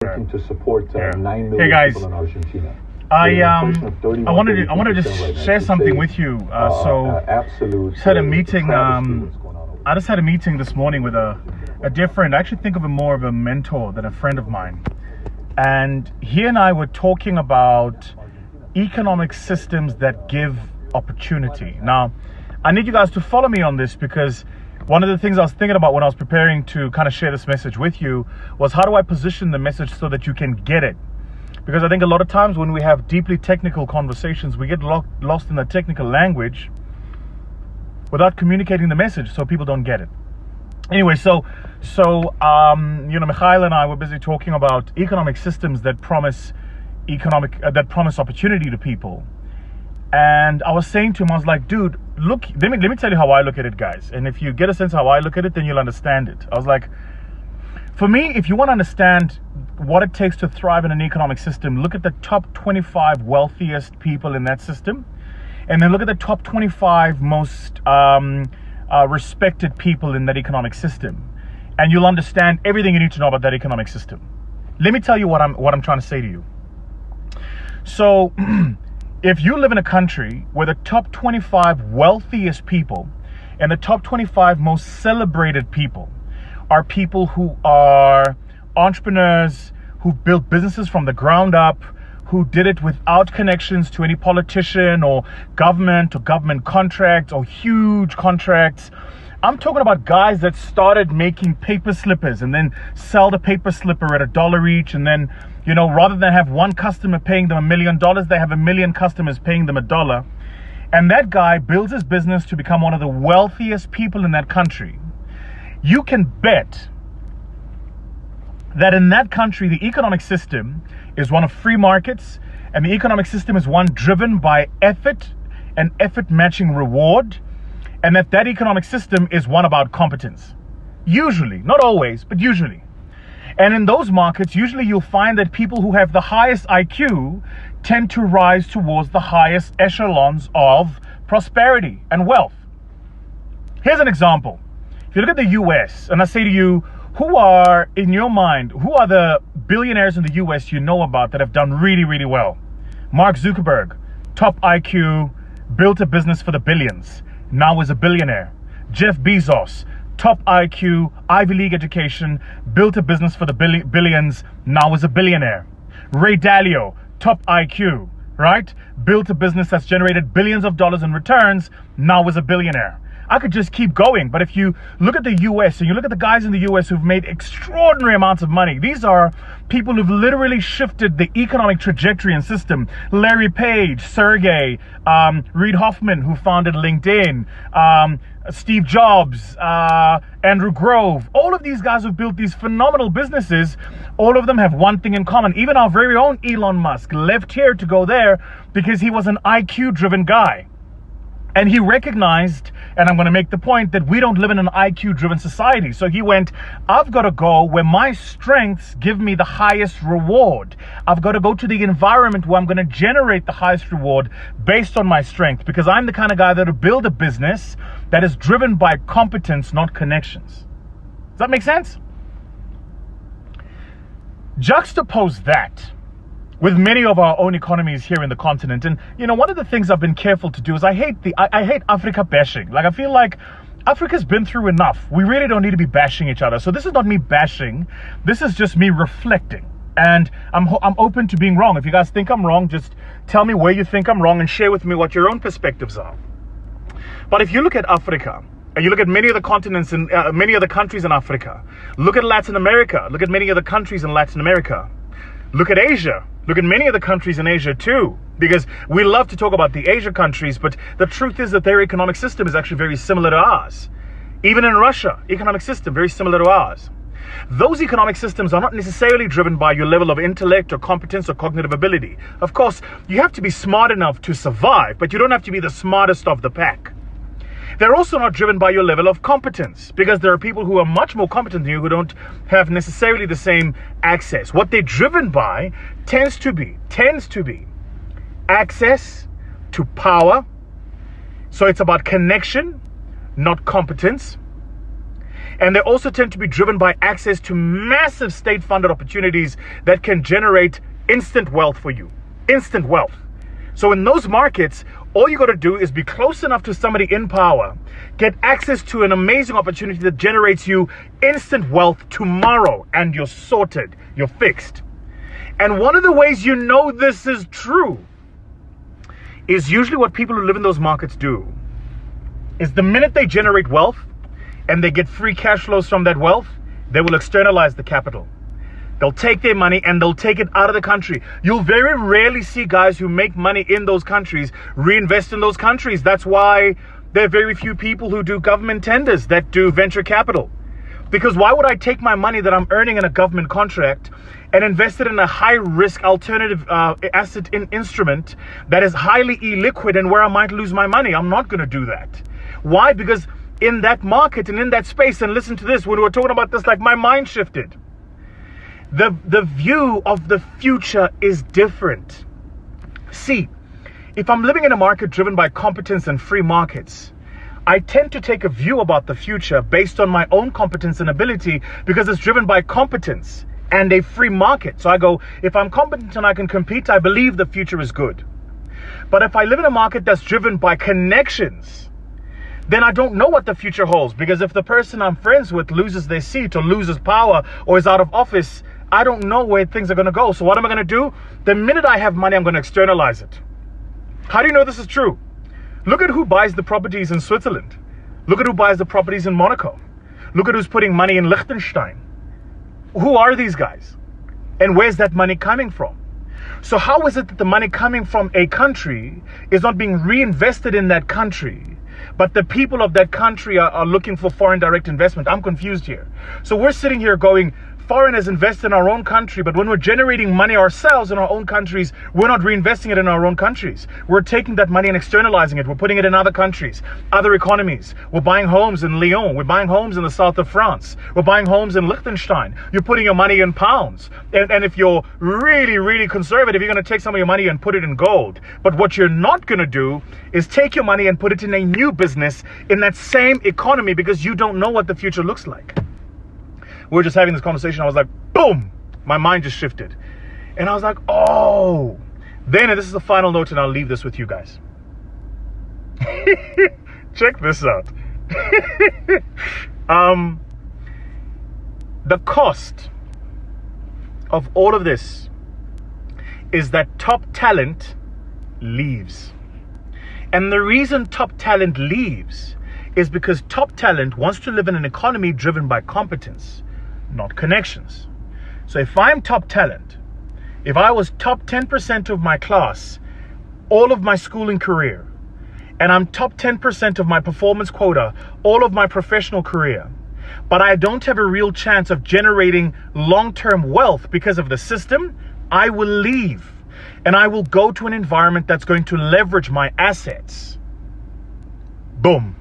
Working to support 9 million Hey guys, people in Argentina. I wanted to just share something with you. Absolute. Just had a meeting. I just had a meeting this morning with a dear friend. I actually think of him more of a mentor than a friend of mine. And he and I were talking about economic systems that give opportunity. Now, I need you guys to follow me on this, because one of the things I was thinking about when I was preparing to kind of share this message with you was, how do I position the message so that you can get it? Because I think a lot of times when we have deeply technical conversations, we get lost in the technical language without communicating the message, so people don't get it. Anyway, so Mikhail and I were busy talking about economic systems that promise opportunity to people. And I was saying to him, I was like, dude, look, let me tell you how I look at it, guys. And if you get a sense of how I look at it, then you'll understand it. I was like, for me, if you want to understand what it takes to thrive in an economic system, look at the top 25 wealthiest people in that system, and then look at the top 25 most respected people in that economic system, and you'll understand everything you need to know about that economic system. Let me tell you what I'm trying to say to you. So if you live in a country where the top 25 wealthiest people and the top 25 most celebrated people are people who are entrepreneurs, who built businesses from the ground up, who did it without connections to any politician or government contracts or huge contracts. I'm talking about guys that started making paper slippers and then sell the paper slipper at $1 each, and then, rather than have one customer paying them $1 million, they have 1 million customers paying them $1. And that guy builds his business to become one of the wealthiest people in that country. You can bet that in that country, the economic system is one of free markets, and the economic system is one driven by effort and effort matching reward, and that economic system is one about competence. Usually, not always, but usually. And in those markets, usually you'll find that people who have the highest IQ tend to rise towards the highest echelons of prosperity and wealth. Here's an example. If you look at the US, and I say to you, who are the billionaires in the US you know about that have done really, really well? Mark Zuckerberg, top IQ, built a business for the billions, now is a billionaire. Jeff Bezos, top IQ, Ivy League education, built a business for the billions, now is a billionaire. Ray Dalio, top IQ, right? Built a business that's generated billions of dollars in returns, now is a billionaire. I could just keep going, but if you look at the US and you look at the guys in the US who've made extraordinary amounts of money, these are people who've literally shifted the economic trajectory and system. Larry Page, Sergey, Reid Hoffman, who founded LinkedIn, Steve Jobs, Andrew Grove, all of these guys who've built these phenomenal businesses, all of them have one thing in common. Even our very own Elon Musk left here to go there because he was an IQ-driven guy. And he recognized, and I'm going to make the point, that we don't live in an IQ-driven society. So he went, I've got to go where my strengths give me the highest reward. I've got to go to the environment where I'm going to generate the highest reward based on my strength, because I'm the kind of guy that will build a business that is driven by competence, not connections. Does that make sense? Juxtapose that with many of our own economies here in the continent. And, one of the things I've been careful to do is I hate Africa bashing. Like, I feel like Africa's been through enough. We really don't need to be bashing each other. So this is not me bashing. This is just me reflecting. And I'm open to being wrong. If you guys think I'm wrong, just tell me where you think I'm wrong and share with me what your own perspectives are. But if you look at Africa, and you look at many of the continents and many of the countries in Africa, look at Latin America, look at many of the countries in Latin America, look at Asia. Look at many of the countries in Asia too, because we love to talk about the Asia countries, but the truth is that their economic system is actually very similar to ours. Even in Russia, economic system very similar to ours. Those economic systems are not necessarily driven by your level of intellect or competence or cognitive ability. Of course, you have to be smart enough to survive, but you don't have to be the smartest of the pack. They're also not driven by your level of competence, because there are people who are much more competent than you who don't have necessarily the same access. What they're driven by tends to be access to power. So it's about connection, not competence. And they also tend to be driven by access to massive state-funded opportunities that can generate instant wealth for you. Instant wealth. So in those markets, all you got to do is be close enough to somebody in power, get access to an amazing opportunity that generates you instant wealth tomorrow, and you're sorted, you're fixed. And one of the ways you know this is true is usually what people who live in those markets do is the minute they generate wealth and they get free cash flows from that wealth, they will externalize the capital. They'll take their money and they'll take it out of the country. You'll very rarely see guys who make money in those countries reinvest in those countries. That's why there are very few people who do government tenders that do venture capital. Because why would I take my money that I'm earning in a government contract and invest it in a high-risk alternative asset instrument that is highly illiquid and where I might lose my money? I'm not going to do that. Why? Because in that market and in that space, and listen to this, when we were talking about this, like my mind shifted. The view of the future is different. See, if I'm living in a market driven by competence and free markets, I tend to take a view about the future based on my own competence and ability because it's driven by competence and a free market. So I go, if I'm competent and I can compete, I believe the future is good. But if I live in a market that's driven by connections, then I don't know what the future holds, because if the person I'm friends with loses their seat or loses power or is out of office, I don't know where things are going to go. So what am I going to do? The minute I have money, I'm going to externalize it. How do you know this is true? Look at who buys the properties in Switzerland. Look at who buys the properties in Monaco. Look at who's putting money in Liechtenstein. Who are these guys? And where's that money coming from? So how is it that the money coming from a country is not being reinvested in that country, but the people of that country are looking for foreign direct investment? I'm confused here. So we're sitting here going, foreigners invest in our own country, but when we're generating money ourselves in our own countries, we're not reinvesting it in our own countries. We're taking that money and externalizing it. We're putting it in other countries, other economies. We're buying homes in Lyon. We're buying homes in the south of France. We're buying homes in Liechtenstein. You're putting your money in pounds. And if you're really, really conservative, you're going to take some of your money and put it in gold. But what you're not going to do is take your money and put it in a new business in that same economy, because you don't know what the future looks like. We were just having this conversation. I was like, boom, my mind just shifted. And I was like, oh. Then, and this is the final note, and I'll leave this with you guys. Check this out. The cost of all of this is that top talent leaves. And the reason top talent leaves is because top talent wants to live in an economy driven by competence, not connections. So if I'm top talent, if I was top 10% of my class, all of my schooling career, and I'm top 10% of my performance quota, all of my professional career, but I don't have a real chance of generating long-term wealth because of the system, I will leave. And I will go to an environment that's going to leverage my assets. Boom.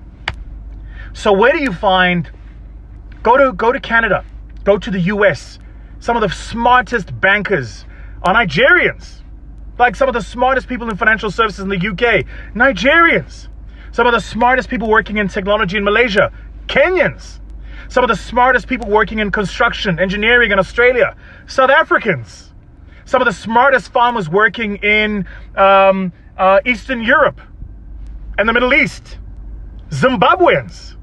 So where do you find, go to Canada, go to the US. Some of the smartest bankers are Nigerians. Like some of the smartest people in financial services in the UK, Nigerians. Some of the smartest people working in technology in Malaysia, Kenyans. Some of the smartest people working in construction, engineering in Australia, South Africans. Some of the smartest farmers working in Eastern Europe and the Middle East, Zimbabweans.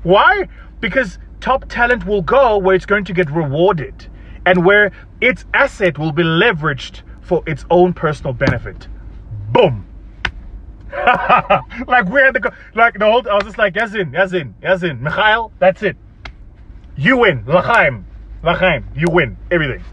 Why? Because top talent will go where it's going to get rewarded and where its asset will be leveraged for its own personal benefit. Boom. Like we had I was just like, Yazin, Mikhail, that's it. You win. L'chaim, you win everything.